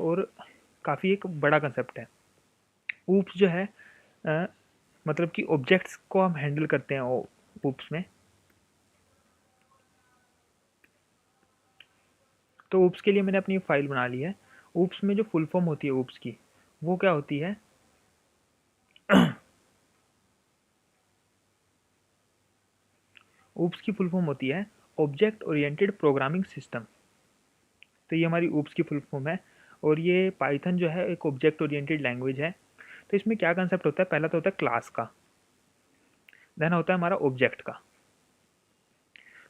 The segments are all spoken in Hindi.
और काफ़ी एक बड़ा कंसेप्ट है। ऊप्स जो है मतलब कि ऑब्जेक्ट्स को हम हैंडल करते हैं ऊप्स में। तो ऊप्स के लिए मैंने अपनी फाइल बना ली है। ऊप्स में जो फुल फॉर्म होती है ऊप्स की, वो क्या होती है? ऊप्स की फुल फॉर्म होती है ऑब्जेक्ट ओरिएंटेड प्रोग्रामिंग सिस्टम। तो ये हमारी ऊप्स की फुल फॉर्म है। और ये पाइथन जो है एक ऑब्जेक्ट ओरिएंटेड लैंग्वेज है। तो इसमें क्या कंसेप्ट होता है? पहला तो होता है क्लास का, देन होता है हमारा ऑब्जेक्ट का।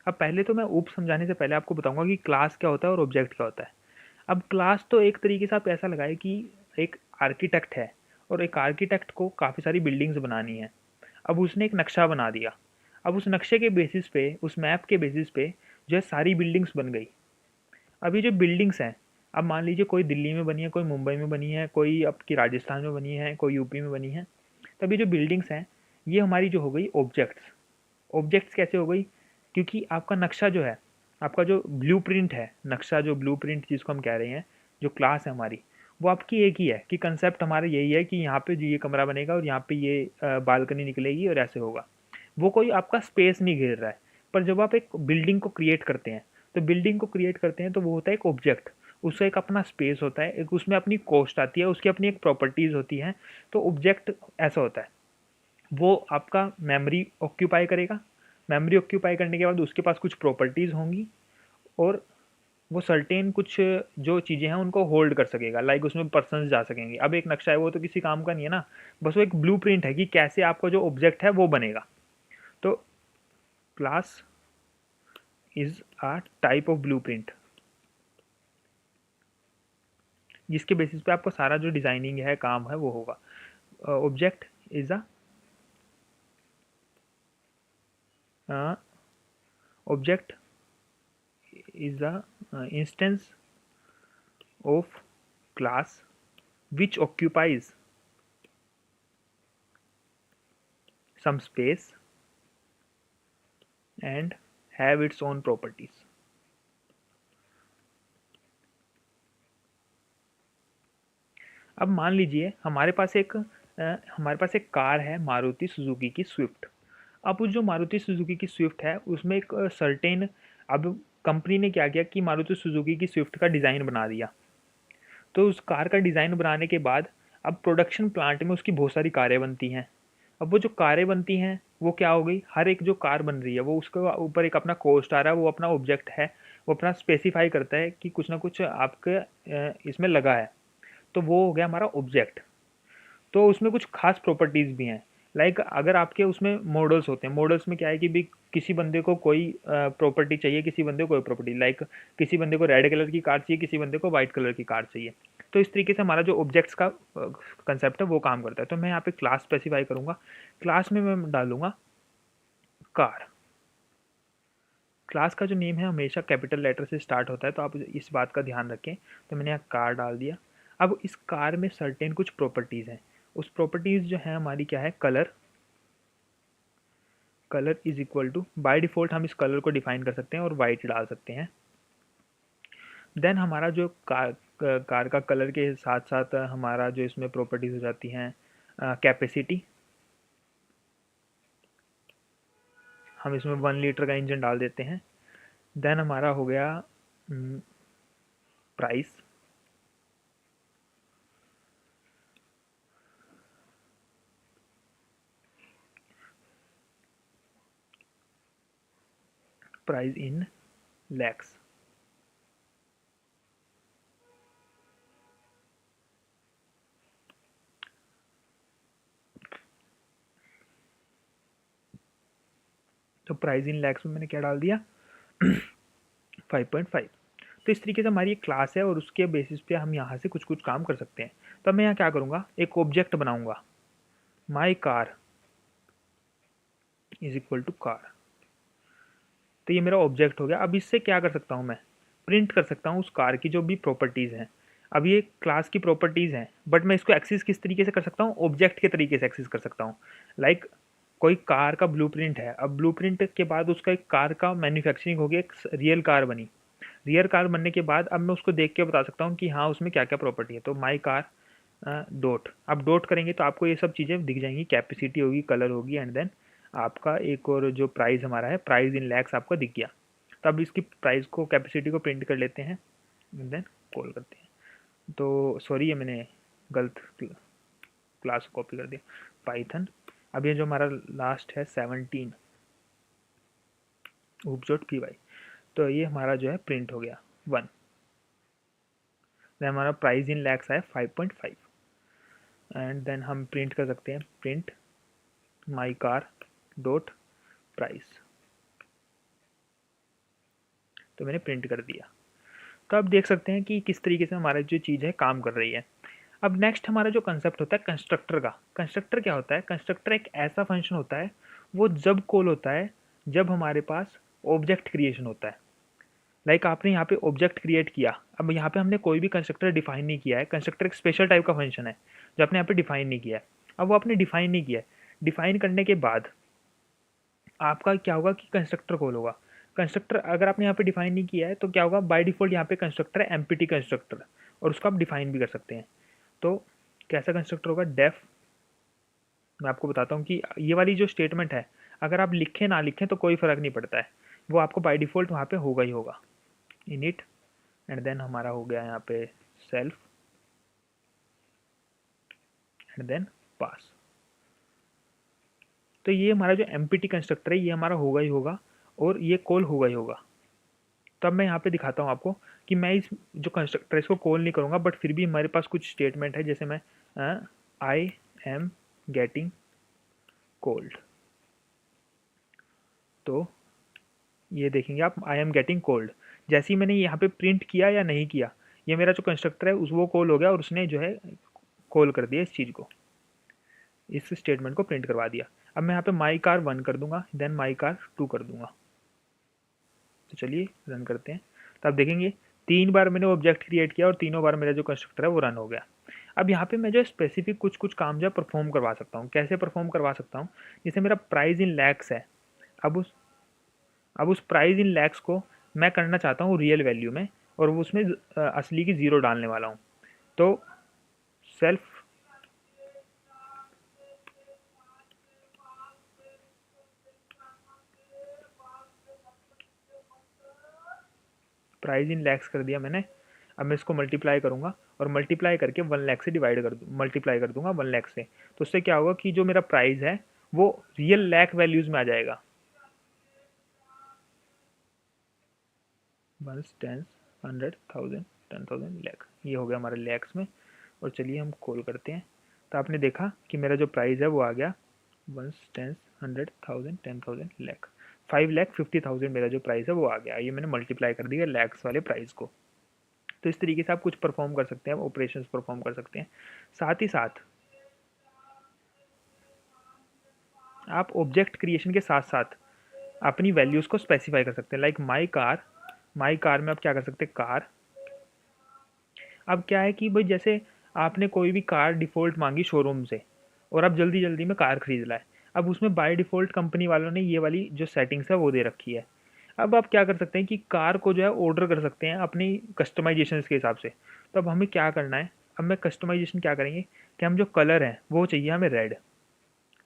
अब पहले तो मैं ऊप्स समझाने से पहले आपको बताऊंगा कि क्लास क्या होता है और ऑब्जेक्ट क्या होता है। अब क्लास तो एक तरीके से आप ऐसा लगाए कि एक आर्किटेक्ट है, और एक आर्किटेक्ट को काफ़ी सारी बिल्डिंग्स बनानी है। अब उसने एक नक्शा बना दिया। अब उस नक्शे के बेसिस पे, उस मैप के बेसिस पे जो है सारी बिल्डिंग्स बन गई। अब ये जो बिल्डिंग्स हैं, अब मान लीजिए कोई दिल्ली में बनी है, कोई मुंबई में बनी है, कोई आपकी राजस्थान में बनी है, कोई यूपी में बनी है। तब ये जो बिल्डिंग्स हैं, ये हमारी जो हो गई ऑब्जेक्ट्स। ऑब्जेक्ट्स कैसे हो गई? क्योंकि आपका नक्शा जो है, आपका जो ब्लूप्रिंट है, नक्शा जो ब्लूप्रिंट जिसको हम कह रहे हैं, जो क्लास है हमारी, वो आपकी एक ही है कि कंसेप्ट हमारा यही है कि यहाँ पे जो ये कमरा बनेगा और यहाँ पे ये बालकनी निकलेगी और ऐसे होगा। वो कोई आपका स्पेस नहीं घेर रहा है। पर जब आप एक बिल्डिंग को क्रिएट करते हैं, तो बिल्डिंग को क्रिएट करते हैं तो वो होता है एक ऑब्जेक्ट। उसका एक अपना स्पेस होता है, एक उसमें अपनी कॉस्ट आती है, उसकी अपनी एक प्रॉपर्टीज़ होती हैं। तो ऑब्जेक्ट ऐसा होता है, वो आपका मेमोरी ऑक्यूपाई करेगा। मेमोरी ऑक्यूपाई करने के बाद उसके पास कुछ प्रॉपर्टीज़ होंगी, और वो सर्टेन कुछ जो चीज़ें हैं उनको होल्ड कर सकेगा। लाइक उसमें पर्सन्स जा सकेंगे। अब एक नक्शा है, वो तो किसी काम का नहीं है ना, बस वो एक ब्लूप्रिंट है कि कैसे आपका जो ऑब्जेक्ट है वो बनेगा। तो class is a type of blueprint, जिसके बेसिस पे आपका सारा जो डिजाइनिंग है, काम है, वो होगा। Object is a object is a instance of class which occupies some space and have its own properties. अब मान लीजिए हमारे पास एक कार है, मारुति सुजुकी की स्विफ्ट। अब उस जो मारुति सुजुकी की स्विफ्ट है, उसमें एक सर्टेन, अब कंपनी ने क्या किया कि मारुति सुजुकी की स्विफ्ट का डिज़ाइन बना दिया। तो उस कार का डिज़ाइन बनाने के बाद अब प्रोडक्शन प्लांट में उसकी बहुत सारी कारें बनती हैं। अब वो जो कारें बनती हैं, वो क्या हो गई, हर एक जो कार बन रही है वो उसके ऊपर एक अपना कॉस्ट आ रहा है, वो अपना ऑब्जेक्ट है। वो अपना स्पेसिफाई करता है कि कुछ ना कुछ आपके इसमें लगा है। तो वो हो गया हमारा ऑब्जेक्ट। तो उसमें कुछ खास प्रॉपर्टीज़ भी हैं। लाइक अगर आपके उसमें मॉडल्स होते हैं, मॉडल्स में क्या है कि भी किसी बंदे को कोई प्रॉपर्टी चाहिए, किसी बंदे को कोई प्रॉपर्टी। लाइक किसी बंदे को रेड कलर की कार चाहिए, किसी बंदे को वाइट कलर की कार चाहिए। तो इस तरीके से हमारा जो ऑब्जेक्ट्स का कंसेप्ट है वो काम करता है। तो मैं यहाँ पे क्लास स्पेसिफाई करूँगा। क्लास में मैं डालूंगा कार। क्लास का जो नेम है हमेशा कैपिटल लेटर से स्टार्ट होता है, तो आप इस बात का ध्यान रखें। तो मैंने यहाँ कार डाल दिया। अब इस कार में सर्टेन कुछ प्रॉपर्टीज़ हैं। उस प्रॉपर्टीज़ जो है हमारी क्या है, colour. Colour is equal to, by default हम इस कलर को डिफाइन कर सकते हैं और वाइट डाल सकते हैं। देन हमारा जो कार का कलर के साथ साथ हमारा जो इसमें प्रॉपर्टीज़ हो जाती हैं, कैपेसिटी। हम इसमें 1 लीटर का इंजन डाल देते हैं। देन हमारा हो गया प्राइस। Price in lakhs. तो प्राइस इन लैक्स में मैंने क्या डाल दिया, 5.5। तो इस तरीके से हमारी एक क्लास है और उसके बेसिस पे हम यहाँ से कुछ कुछ काम कर सकते हैं। तो मैं यहाँ क्या करूँगा, एक ऑब्जेक्ट बनाऊँगा, my car is equal to car. तो ये मेरा ऑब्जेक्ट हो गया। अब इससे क्या कर सकता हूँ, मैं प्रिंट कर सकता हूँ उस कार की जो भी प्रॉपर्टीज़ हैं। अब ये क्लास की प्रॉपर्टीज़ हैं, बट मैं इसको एक्सेस किस तरीके से कर सकता हूँ, ऑब्जेक्ट के तरीके से एक्सेस कर सकता हूँ। लाइक कोई कार का ब्लूप्रिंट है। अब ब्लूप्रिंट के बाद उसका एक कार का मैन्युफैक्चरिंग हो गया, एक रियल कार बनी। रियर कार बनने के बाद अब मैं उसको देख के बता सकता हूँ कि हाँ उसमें क्या क्या प्रॉपर्टी है। तो माई कार डॉट, आप डॉट करेंगे तो आपको ये सब चीज़ें दिख जाएंगी, कैपेसिटी होगी, कलर होगी, एंड देन आपका एक और जो प्राइस हमारा है, प्राइस इन लैक्स आपका दिख गया। तो अब इसकी प्राइस को, कैपेसिटी को प्रिंट कर लेते हैं, एंड देन कॉल करते हैं। तो सॉरी, ये मैंने गलत क्लास कॉपी कर दिया, पाइथन। अब ये जो हमारा लास्ट है 17 oops.py, तो ये हमारा जो है प्रिंट हो गया 1। देन हमारा प्राइस इन लैक्स आया 5.5, एंड देन हम प्रिंट कर सकते हैं, print my car dot price. तो मैंने प्रिंट कर दिया। तो अब देख सकते हैं कि किस तरीके से हमारा जो चीज़ है काम कर रही है। अब नेक्स्ट हमारा जो कंसेप्ट होता है कंस्ट्रक्टर का। कंस्ट्रक्टर क्या होता है? कंस्ट्रक्टर एक ऐसा फंक्शन होता है, वो जब कॉल होता है जब हमारे पास ऑब्जेक्ट क्रिएशन होता है। लाइक आपने यहाँ पे ऑब्जेक्ट क्रिएट किया, अब यहाँ पे हमने कोई भी कंस्ट्रक्टर डिफाइन नहीं किया है। कंस्ट्रक्टर एक स्पेशल टाइप का फंक्शन है जो आपने यहाँ पे डिफाइन नहीं किया है। अब वो आपने डिफाइन नहीं किया है, डिफाइन करने के बाद आपका क्या होगा कि कंस्ट्रक्टर कॉल होगा। कंस्ट्रक्टर अगर आपने यहाँ पे डिफाइन नहीं किया है तो क्या होगा, बाय डिफॉल्ट यहाँ पे कंस्ट्रक्टर है एम्प्टी कंस्ट्रक्टर, और उसको आप डिफाइन भी कर सकते हैं। तो कैसा कंस्ट्रक्टर होगा? डेफ, मैं आपको बताता हूँ कि ये वाली जो स्टेटमेंट है, अगर आप लिखें ना लिखें तो कोई फ़र्क नहीं पड़ता है, वो आपको बाय डिफ़ॉल्ट वहाँ पे होगा ही होगा। इनिट, एंड देन हमारा हो गया यहाँ पे सेल्फ, एंड देन पास। तो ये हमारा जो एम्प्टी कंस्ट्रक्टर है ये हमारा होगा ही होगा, और ये कॉल होगा ही होगा। तो अब मैं यहाँ पे दिखाता हूँ आपको कि मैं इस जो कंस्ट्रक्टर इसको कॉल नहीं करूँगा, बट फिर भी हमारे पास कुछ स्टेटमेंट है, जैसे मैं आई एम गेटिंग कोल्ड। तो ये देखेंगे आप, आई एम गेटिंग कोल्ड, जैसे ही मैंने यहाँ पे प्रिंट किया या नहीं किया, ये मेरा जो कंस्ट्रक्टर है उस वो कॉल हो गया, और उसने जो है कॉल कर दिया इस चीज़ को, इस स्टेटमेंट को प्रिंट करवा दिया। अब मैं यहाँ पे माई कार 1 कर दूंगा, देन माई कार 2 कर दूंगा। तो चलिए रन करते हैं। तो आप देखेंगे 3 बार मैंने ऑब्जेक्ट क्रिएट किया और तीनों बार मेरा जो कंस्ट्रक्टर है वो रन हो गया। अब यहाँ पे मैं जो स्पेसिफिक कुछ कुछ काम जो है परफॉर्म करवा सकता हूँ। कैसे परफॉर्म करवा सकता हूँ? जैसे मेरा प्राइस इन लैक्स है, अब उस प्राइस इन लैक्स को मैं करना चाहता हूँ रियल वैल्यू में, और वो उसमें असली की ज़ीरो डालने वाला हूँ। तो सेल्फ प्राइस इन लैक्स कर दिया मैंने। अब मैं इसको मल्टीप्लाई करूँगा, और मल्टीप्लाई करके 1 लाख से डिवाइड कर दूँ, मल्टीप्लाई कर दूंगा 1 लाख से। तो उससे क्या होगा कि जो मेरा प्राइस है वो रियल लैक वैल्यूज़ में आ जाएगा। 1 10 100 1000 10,000 लैख, ये हो गया हमारे लैक्स में। और चलिए हम कॉल करते हैं। तो आपने देखा कि मेरा जो प्राइस है वो आ गया 1 10 100 1000 10,000 लैख, 5,50,000 मेरा जो प्राइस है वो आ गया। ये मैंने मल्टीप्लाई कर दिया लैक्स वाले प्राइस को। तो इस तरीके से आप कुछ परफॉर्म कर सकते हैं, ऑपरेशंस परफॉर्म कर सकते हैं। साथ ही साथ आप ऑब्जेक्ट क्रिएशन के साथ साथ अपनी वैल्यूज़ को स्पेसिफाई कर सकते हैं। लाइक माई कार में आप क्या कर सकते हैं, कार। अब क्या है कि भाई जैसे आपने कोई भी कार डिफ़ॉल्ट मांगी शोरूम से, और आप जल्दी जल्दी में कार खरीद लाए, अब उसमें बाय डिफ़ॉल्ट कंपनी वालों ने ये वाली जो सेटिंग्स है वो दे रखी है। अब आप क्या कर सकते हैं कि कार को जो है ऑर्डर कर सकते हैं अपनी कस्टमाइजेशन के हिसाब से। तो अब हमें क्या करना है, अब मैं कस्टमाइजेशन क्या करेंगे कि हम जो कलर है वो चाहिए हमें रेड,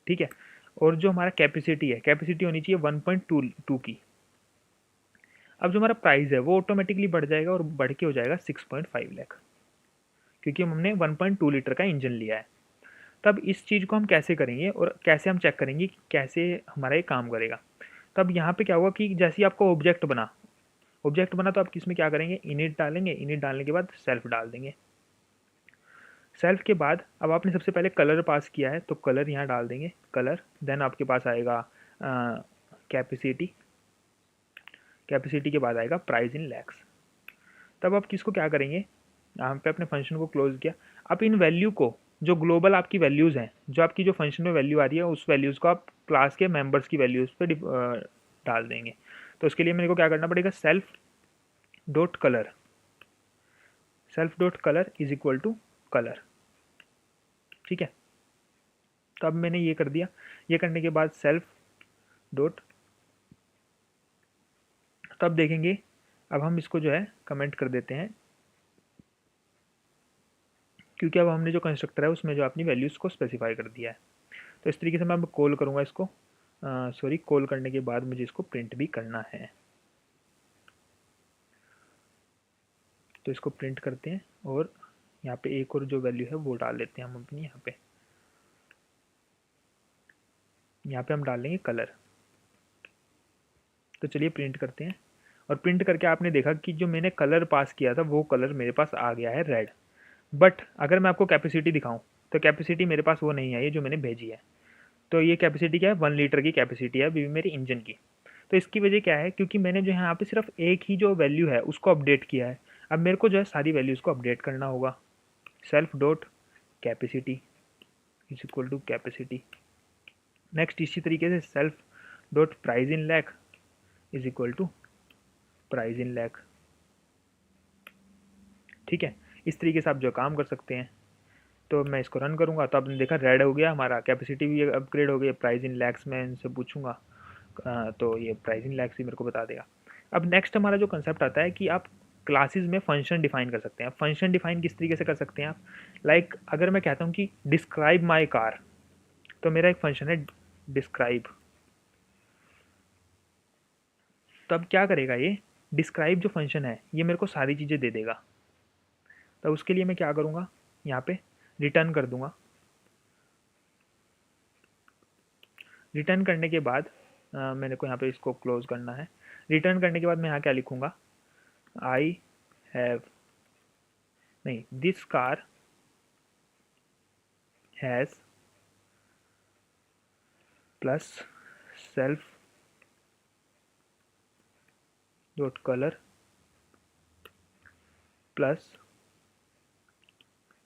ठीक है। और जो हमारा कैपेसिटी है, कैपेसिटी होनी चाहिए 1.2 की। अब जो हमारा प्राइस है वो ऑटोमेटिकली बढ़ जाएगा, और बढ़ के हो जाएगा 6.5 लाख, क्योंकि हमने 1.2 लीटर का इंजन लिया है। तब इस चीज़ को हम कैसे करेंगे और कैसे हम चेक करेंगे कि कैसे हमारा ये काम करेगा? तब यहाँ पे क्या होगा कि जैसे ही आपका ऑब्जेक्ट बना तो आप किसमें क्या करेंगे, इनिट डालेंगे। इनिट डालने के बाद सेल्फ डाल देंगे। सेल्फ के बाद अब आपने सबसे पहले कलर पास किया है तो कलर यहाँ डाल देंगे, कलर। देन आपके पास आएगा कैपेसिटी, कैपेसिटी के बाद आएगा प्राइस इन लैक्स। तब आप किसको क्या करेंगे, यहाँ पे अपने फंक्शन को क्लोज किया। अब इन वैल्यू को, जो ग्लोबल आपकी वैल्यूज़ हैं, जो आपकी जो फंक्शन में वैल्यू आ रही है उस वैल्यूज़ को आप क्लास के मेंबर्स की वैल्यूज़ पे डाल देंगे। तो उसके लिए मेरे को क्या करना पड़ेगा, self dot colour, self dot colour is equal to colour, ठीक है। तो अब मैंने ये कर दिया। ये करने के बाद सेल्फ डॉट, तब देखेंगे अब हम इसको जो है कमेंट कर देते हैं, क्योंकि अब हमने जो कंस्ट्रक्टर है उसमें जो अपनी वैल्यूज़ को स्पेसिफाई कर दिया है। तो इस तरीके से मैं अब कॉल करूँगा इसको, सॉरी, कॉल करने के बाद मुझे इसको प्रिंट भी करना है। तो इसको प्रिंट करते हैं और यहाँ पे एक और जो वैल्यू है वो डाल देते हैं हम अपनी यहाँ पे हम डाल लेंगे कलर। तो चलिए प्रिंट करते हैं, और प्रिंट करके आपने देखा कि जो मैंने कलर पास किया था वो कलर मेरे पास आ गया है रेड। बट अगर मैं आपको कैपेसिटी दिखाऊं तो कैपेसिटी मेरे पास वो नहीं आई है जो मैंने भेजी है। तो ये कैपेसिटी क्या है, 1 लीटर की कैपेसिटी है अभी मेरी इंजन की। तो इसकी वजह क्या है, क्योंकि मैंने जो यहाँ पे सिर्फ एक ही जो वैल्यू है उसको अपडेट किया है। अब मेरे को जो है सारी वैल्यूज़ को अपडेट करना होगा। Self dot capacity is equal to capacity. Next इसी तरीके से self dot price in lakh is equal to price in lakh. ठीक है, इस तरीके से आप जो काम कर सकते हैं। तो मैं इसको रन करूँगा तो आपने देखा रेड हो गया हमारा, कैपेसिटी भी अपग्रेड हो गई। प्राइस इन लैक्स में इनसे पूछूंगा तो ये प्राइस इन लैक्स ही मेरे को बता देगा। अब नेक्स्ट हमारा जो कंसेप्ट आता है कि आप क्लासेस में फंक्शन डिफाइन कर सकते हैं। फंक्शन डिफाइन किस तरीके से कर सकते हैं आप, लाइक अगर मैं कहता हूँ कि डिस्क्राइब माई कार, तो मेरा एक फंक्शन है डिस्क्राइब। तो अब क्या करेगा ये डिस्क्राइब जो फंक्शन है ये मेरे को सारी चीज़ें दे देगा। तो उसके लिए मैं क्या करूँगा, यहाँ पे रिटर्न कर दूंगा। रिटर्न करने के बाद मैंने को यहाँ पे इसको क्लोज करना है। रिटर्न करने के बाद मैं यहाँ क्या लिखूँगा, आई हैव, नहीं, this car has plus self dot colour plus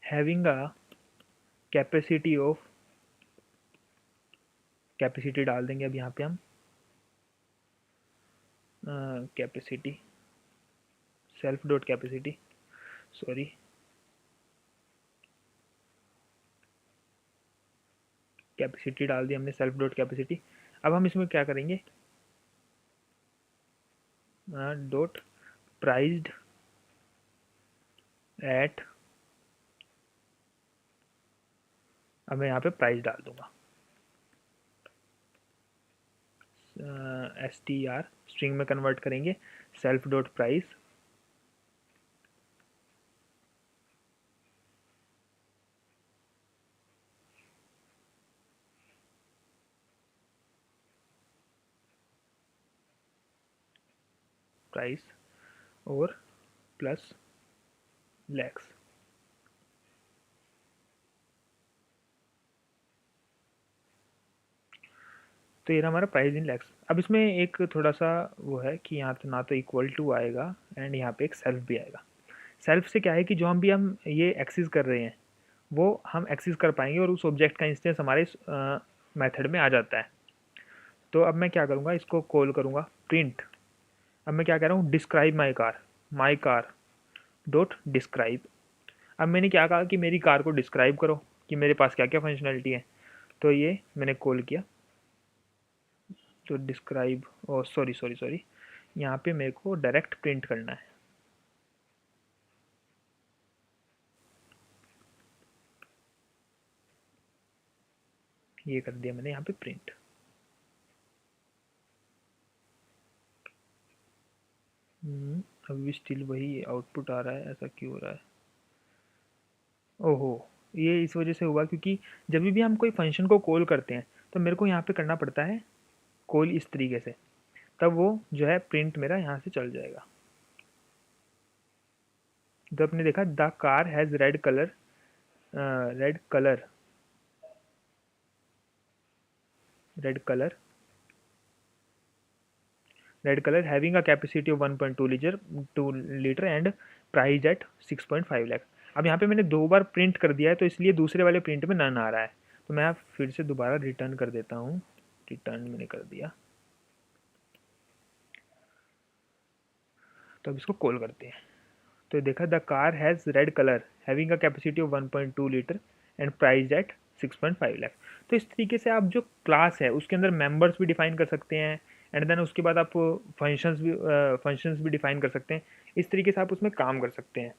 having a capacity of, capacity डाल देंगे अब यहाँ पे हम capacity self dot capacity, sorry, capacity डाल दी हमने सेल्फ डॉट कैपेसिटी। अब हम इसमें क्या करेंगे, डॉट प्राइज्ड एट, अब मैं यहाँ पे प्राइस डाल दूंगा, str स्ट्रिंग में कन्वर्ट करेंगे, सेल्फ डॉट प्राइस प्राइस और प्लस लैक्स। तो ये रहा हमारा प्राइस इन लैक्स। अब इसमें एक थोड़ा सा वो है कि यहाँ तो ना तो इक्वल टू आएगा एंड यहाँ पे एक सेल्फ भी आएगा। सेल्फ से क्या है कि जो हम ये एक्सेस कर रहे हैं वो हम एक्सेस कर पाएंगे और उस ऑब्जेक्ट का इंस्टेंस हमारे मेथड में आ जाता है। तो अब मैं क्या करूँगा, इसको कॉल करूँगा प्रिंट। अब मैं क्या कह रहा हूँ, describe my car dot describe. अब मैंने क्या कहा कि मेरी कार को डिस्क्राइब करो कि मेरे पास क्या क्या फंक्शनैलिटी है। तो ये मैंने कॉल किया, तो डिस्क्राइब, ओ सॉरी सॉरी सॉरी, यहाँ पे मेरे को डायरेक्ट प्रिंट करना है। ये कर दिया मैंने यहाँ पे प्रिंट। अभी भी स्टिल वही आउटपुट आ रहा है, ऐसा क्यों हो रहा है। ओहो, ये इस वजह से हुआ क्योंकि जब भी हम कोई फंक्शन को कॉल करते हैं तो मेरे को यहाँ पे करना पड़ता है कॉल इस तरीके से, तब वो जो है प्रिंट मेरा यहाँ से चल जाएगा। तो आपने देखा the car has red colour, red colour, red colour, red colour having a capacity of 1.2 litre and price at 6.5 lakh. अब यहाँ पे मैंने 2 बार प्रिंट कर दिया है तो इसलिए दूसरे वाले प्रिंट में नन आ रहा है। तो मैं फिर से दोबारा रिटर्न कर देता हूँ, रिटर्न मैंने कर दिया। तो अब इसको कॉल करते हैं। तो देखा the car has red colour having a capacity of 1.2 litre and price at 6.5 lakh. तो इस तरीके से आप जो क्लास है उसके अंदर मेंबर्स भी डिफाइन कर सकते हैं, एंड देन उसके बाद आप फंक्शंस भी डिफाइन कर सकते हैं। इस तरीके से आप उसमें काम कर सकते हैं।